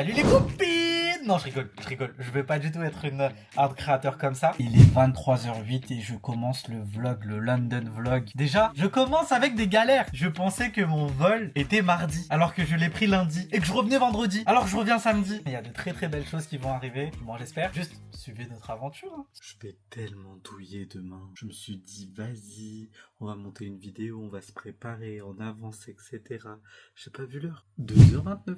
Salut les copines! Non, je rigole. Je vais pas du tout être une art créateur comme ça. Il est 23h08 et je commence le vlog, le London vlog. Déjà, je commence avec des galères. Je pensais que mon vol était mardi, alors que je l'ai pris lundi. Et que je revenais vendredi, alors que je reviens samedi. Il y a de très belles choses qui vont arriver. Bon, j'espère. Juste, suivez notre aventure. Hein. Je vais tellement douiller demain. Je me suis dit, vas-y, on va monter une vidéo, on va se préparer en avance, etc. J'ai pas vu l'heure. 2h29.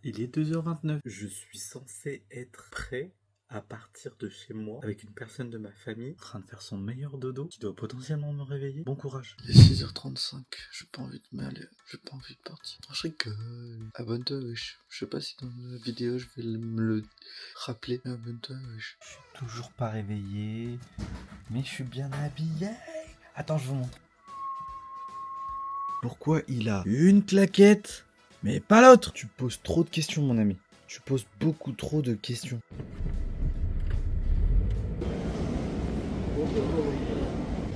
Il est 2h29. Je suis censé être prêt à partir de chez moi avec une personne de ma famille en train de faire son meilleur dodo qui doit potentiellement me réveiller. Bon courage. Il est 6h35, j'ai pas envie de m'aller, j'ai pas envie de partir. Je rigole. Abonne-toi, wesh. Je sais pas si dans la vidéo je vais me le rappeler. Abonne-toi, wesh. Je suis toujours pas réveillé, mais je suis bien habillé. Attends, je vous montre. Pourquoi il a une claquette mais pas l'autre? Tu poses trop de questions, mon ami. Tu poses beaucoup trop de questions.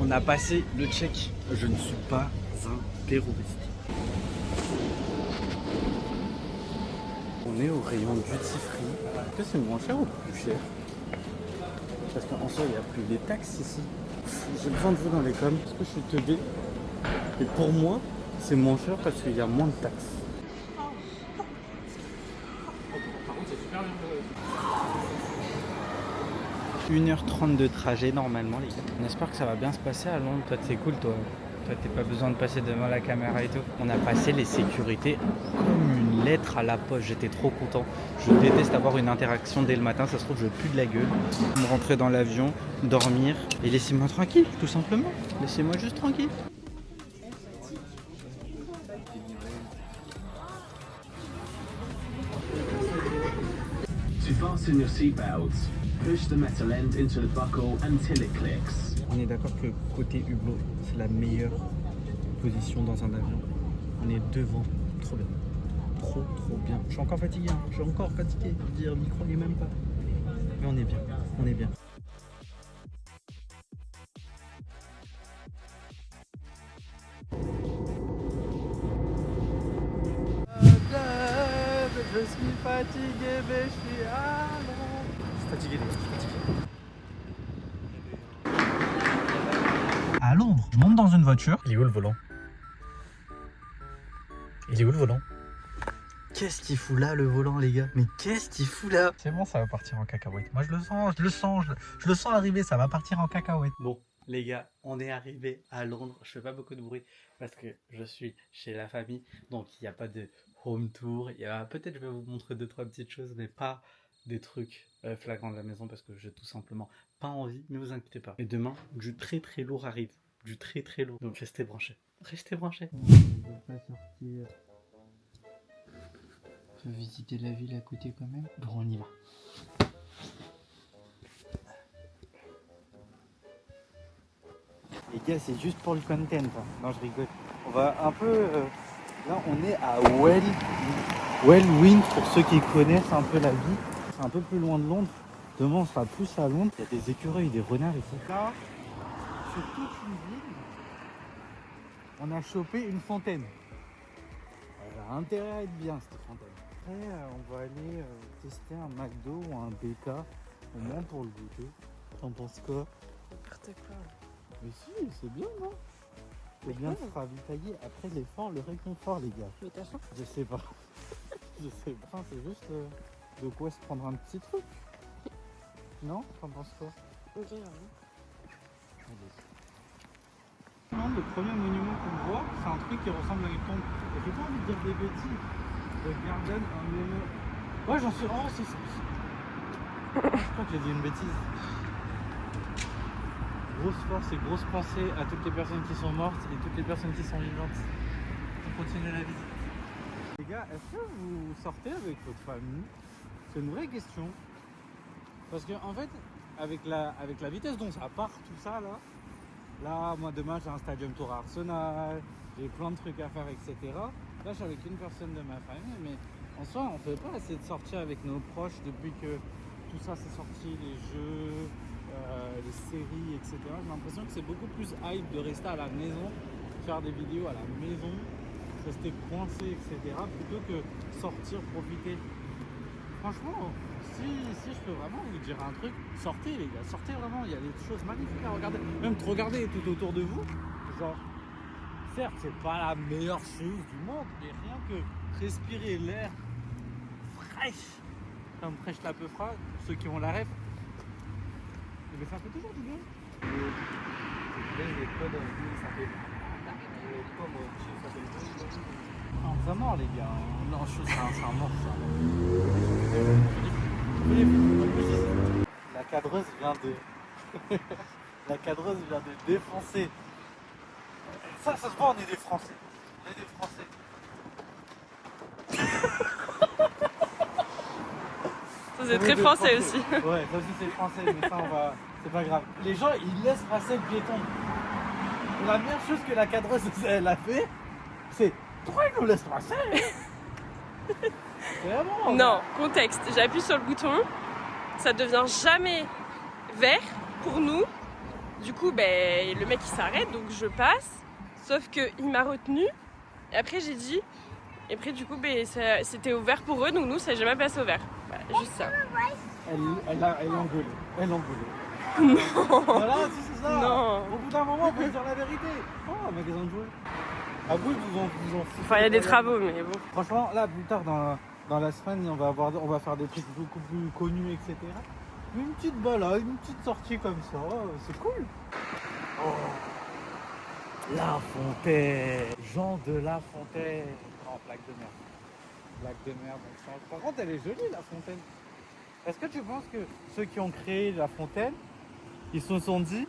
On a passé le check. Je ne suis pas un terroriste. On est au rayon duty free. Est-ce que c'est moins cher ou plus cher? Parce qu'en soi, il n'y a plus les taxes ici. J'ai besoin de vous dans les coms. Parce que je suis teubé. Et pour moi, c'est moins cher parce qu'il y a moins de taxes. 1h30 de trajet normalement les gars. On espère que ça va bien se passer à Londres. Toi c'est cool toi. Toi t'as pas besoin de passer devant la caméra et tout. On a passé les sécurités comme une lettre à la poste. J'étais trop content. Je déteste avoir une interaction dès le matin. Ça se trouve je pue de la gueule. Me rentrer dans l'avion, dormir et laissez-moi tranquille tout simplement. Laissez-moi juste tranquille. To fasten your seatbelts, push the metal end into the buckle until it clicks. On est d'accord que côté hublot, c'est la meilleure position dans un avion. On est devant, trop bien. Trop bien. Je suis encore fatigué, hein. Je suis encore fatigué. Je veux dire, n'y croyez même pas. Mais on est bien, on est bien. Je suis fatigué, mais je suis à Londres. Je suis fatigué, les gars, je suis fatigué. À Londres, je monte dans une voiture. Il est où le volant? Il est où le volant? Qu'est-ce qu'il fout là, le volant, les gars? Mais qu'est-ce qu'il fout là? C'est bon, ça va partir en cacahuète. Moi, je le sens arriver, ça va partir en cacahuète. Bon, les gars, on est arrivé à Londres. Je fais pas beaucoup de bruit parce que je suis chez la famille. Donc, il n'y a pas de home tour. Peut-être je vais vous montrer 2-3 petites choses, mais pas des trucs flagrants de la maison parce que j'ai tout simplement pas envie. Ne vous inquiétez pas. Et demain, du très lourd arrive. Du très lourd. Donc, restez branchés. Restez branchés. On va pas sortir. On peut visiter la ville à côté quand même. Bon, on y va. Les gars, c'est juste pour le content. Hein. Non, je rigole. On va un peu... Là, on est à Wellwyn, pour ceux qui connaissent un peu la ville. C'est un peu plus loin de Londres. Demain, on sera plus à Londres. Il y a des écureuils, des renards ici. Là, sur toute une ville, on a chopé une fontaine. Elle a intérêt à être bien, cette fontaine. Après, on va aller tester un McDo ou un BK, au moins pour le goûter. T'en penses quoi? N'importe quoi. Mais si, c'est bien, non? C'est bien de se ravitailler après l'effort, le réconfort, les gars. Mais t'as faim? Je sais pas. Je sais pas. Enfin, c'est juste de quoi se prendre un petit truc. Non? T'en penses quoi? Ok, ouais. Le premier monument qu'on voit, c'est un truc qui ressemble à une tombe. Et j'ai pas envie de dire des bêtises. The Garden, un monument. Ouais, j'en suis. Oh, c'est ça. Je crois que j'ai dit une bêtise. Grosse force et grosse pensée à toutes les personnes qui sont mortes et toutes les personnes qui sont vivantes. On continue la visite. Les gars, est-ce que vous sortez avec votre famille? C'est une vraie question. Parce que en fait, avec la vitesse dont ça part, tout ça là, moi demain j'ai un stadium tour à Arsenal, j'ai plein de trucs à faire, etc. Là, je suis avec une personne de ma famille, mais en soi, on fait pas assez de sortir avec nos proches depuis que tout ça s'est sorti, les jeux, les séries, etc. J'ai l'impression que c'est beaucoup plus hype de rester à la maison, faire des vidéos à la maison, rester coincé, etc. plutôt que sortir, profiter. franchement, si je peux vraiment vous dire un truc, sortez les gars, sortez vraiment, il y a des choses magnifiques à regarder. Même regarder tout autour de vous, genre, certes c'est pas la meilleure chose du monde, mais rien que respirer l'air fraîche, comme fraîche la peu fera, pour ceux qui ont la ref, mais ça fait toujours du bien. Non, vraiment les gars, non, c'est un monstre ça. La cadreuse vient de... La cadreuse vient de défoncer. Ça se voit, on est des Français. On est des Français. Ça c'est très français aussi. Ouais, ça aussi c'est français, mais ça on va... C'est pas grave. Les gens, ils laissent passer le piéton. La meilleure chose que la cadreuse elle a fait, c'est... Pourquoi ils nous laissent passer? C'est vraiment... Non, contexte, j'appuie sur le bouton, ça devient jamais vert pour nous. Du coup, ben, le mec il s'arrête, donc je passe. Sauf qu'il m'a retenu. Et après j'ai dit. Et après du coup, ben, c'était au vert pour eux, donc nous ça n'est jamais passé au vert. Voilà, juste ça. Elle engueulait. Elle engueulait. Non. Voilà, si c'est ça. Non. Au bout d'un moment, on peut dire la vérité. Oh, un magasin de jouets. Ah vous, vous en foutez. Enfin, il y a des travaux, mais bon. Franchement, là, plus tard dans la semaine, on va faire des trucs beaucoup plus connus, etc. Mais une petite balade, une petite sortie comme ça, c'est cool. Oh, La Fontaine. Jean de La Fontaine. Oh, plaque de merde. Plaque de merde. Par contre, elle est jolie, La Fontaine. Est-ce que tu penses que ceux qui ont créé La Fontaine, ils se sont dit,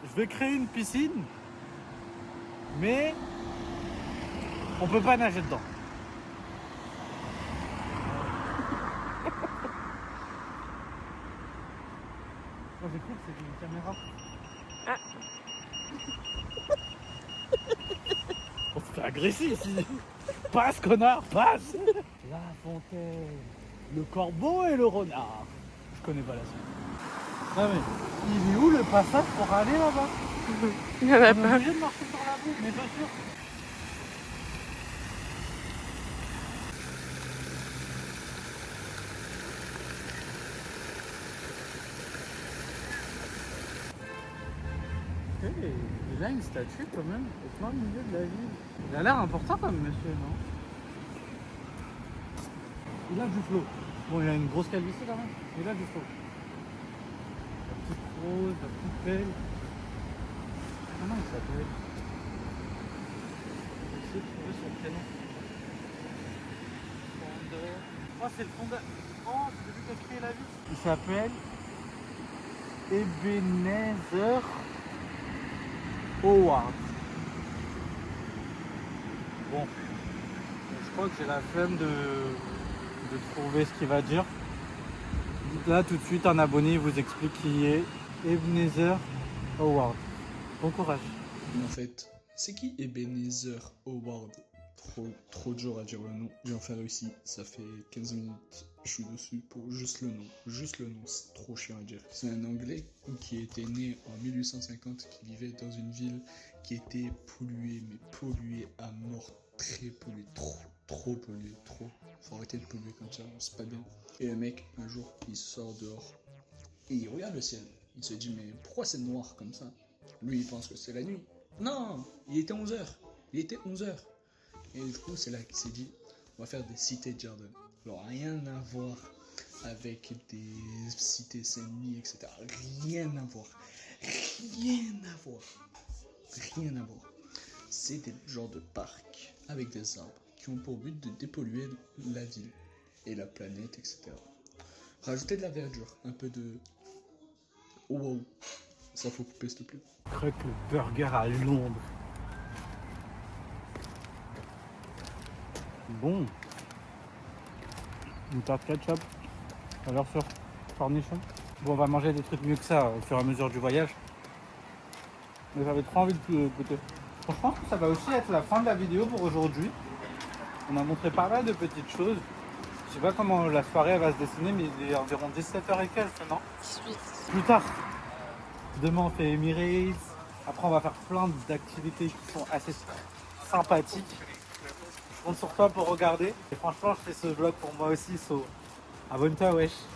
je vais créer une piscine, mais on peut pas nager dedans. Moi j'ai cru que c'était une caméra. Ah. On se fait agresser ici. Passe connard, passe. La Fontaine, le corbeau et le renard. Je connais pas la suite. Non mais, il est où le passage pour aller là-bas? Il y en a On est pas. obligé de marcher sur la route, mais pas sûr. Il a une statue quand même au plein milieu de la ville. Il a l'air important comme monsieur, non? Il a du flow. Bon, il a une grosse calvitie quand même. Il a du flow. La petite rose, la petite belle. Comment il s'appelle? J'essaie de trouver son prénom. Fondeur. Oh, c'est le fondeur. Oh, c'est lui qui a créé la ville. Il s'appelle Ebenezer Howard. Bon, je crois que j'ai la flemme de trouver ce qu'il va dire. Dites là tout de suite, un abonné vous explique qui est Ebenezer Howard. Bon courage. En fait, c'est qui Ebenezer Howard? Trop dur à dire le nom. J'ai enfin réussi. Ça fait 15 minutes. Je suis dessus pour juste le nom. Juste le nom, c'est trop chiant à dire. C'est un Anglais qui était né en 1850, qui vivait dans une ville qui était polluée, mais polluée à mort. Très polluée. Trop polluée. Trop. Faut arrêter de polluer comme ça, c'est pas bien. Et le mec, un jour, il sort dehors et il regarde le ciel. Il se dit, mais pourquoi c'est noir comme ça? Lui, il pense que c'est la nuit. Non, il était 11h. Il était 11h. Et du coup, c'est là qu'il s'est dit, on va faire des cités de jardin. Alors, rien à voir avec des cités Saint-Denis, etc. Rien à voir. Rien à voir. Rien à voir. C'est des genres de parcs avec des arbres qui ont pour but de dépolluer la ville et la planète, etc. Rajouter de la verdure, un peu de... Oh wow, ça faut couper s'il te plaît. Croque le burger à Londres. Bon. Une tarte ketchup. Alors sur cornichon. Bon, on va manger des trucs mieux que ça au fur et à mesure du voyage. Mais j'avais trop envie de goûter. Je pense que ça va aussi être la fin de la vidéo pour aujourd'hui. On a montré pas mal de petites choses. Je sais pas comment la soirée va se dessiner, mais il est environ 17h et quelques, non? 18. Plus tard. Demain on fait Emirates. Après on va faire plein d'activités qui sont assez sympathiques. Je compte sur toi pour regarder. Et franchement je fais ce vlog pour moi aussi, so Abonne-toi, wesh.